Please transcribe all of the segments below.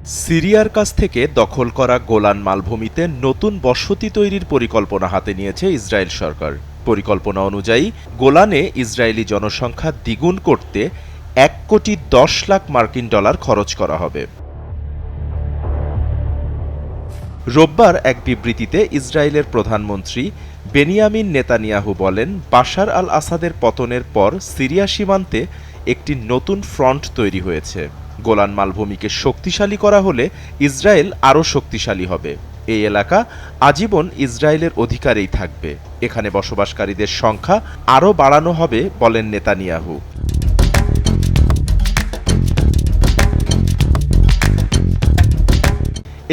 সিরিয়ার কাছ থেকে দখল করা গোলান মালভূমিতে নতুন বসতি তৈরির পরিকল্পনা হাতে নিয়েছে ইসরায়েল সরকার। পরিকল্পনা অনুযায়ী গোলানে ইসরায়েলি জনসংখ্যা দ্বিগুণ করতে ১,১০,০০,০০০ মার্কিন ডলার খরচ করা হবে। রোববার এক বিবৃতিতে ইসরায়েলের প্রধানমন্ত্রী বেনিয়ামিন নেতানিয়াহু বলেন, বাশার আল আসাদের পতনের পর সিরিয়া সীমান্তে একটি নতুন ফ্রন্ট তৈরি হয়েছে। গোলান মালভূমিকে শক্তিশালী করা হলে ইসরায়েল আরও শক্তিশালী হবে। এই এলাকা আজীবন ইসরায়েলের অধিকারেই থাকবে। এখানে বসবাসকারীদের সংখ্যা আরও বাড়ানো হবে বলেন নেতানিয়াহু।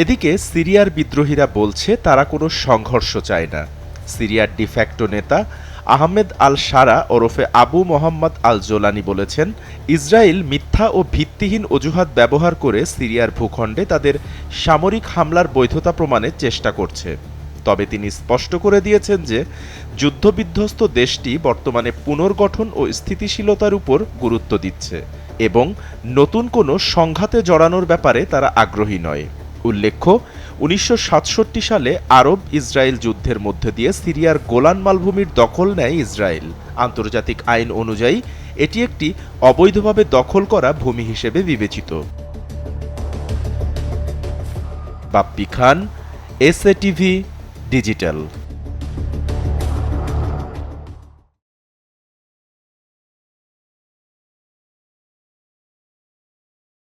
এদিকে সিরিয়ার বিদ্রোহীরা বলছে তারা কোনো সংঘর্ষ চায় না। সিরিয়ার ডিফ্যাক্টো নেতা আহমেদ আল সারা ওরফে আবু মোহাম্মদ আল জোলানি বলেছেন, ইসরায়েল মিথ্যা ও ভিত্তিহীন অজুহাত ব্যবহার করে সিরিয়ার ভূখণ্ডে তাদের সামরিক হামলার বৈধতা প্রমাণের চেষ্টা করছে। তবে তিনি স্পষ্ট করে দিয়েছেন যে যুদ্ধবিধ্বস্ত দেশটি বর্তমানে পুনর্গঠন ও স্থিতিশীলতার উপর গুরুত্ব দিচ্ছে এবং নতুন কোনো সংঘাতে জড়ানোর ব্যাপারে তারা আগ্রহী নয়। উল্লেখ্য, ১৯৬৭ সালে আরব ইসরায়েল যুদ্ধের মধ্য দিয়ে সিরিয়ার গোলান মালভূমির দখল নেয় ইসরায়েল। আন্তর্জাতিক আইন অনুযায়ী এটি একটি অবৈধভাবে দখল করা ভূমি হিসেবে বিবেচিত। বাপ্পি খান, এসএ টিভি ডিজিটাল।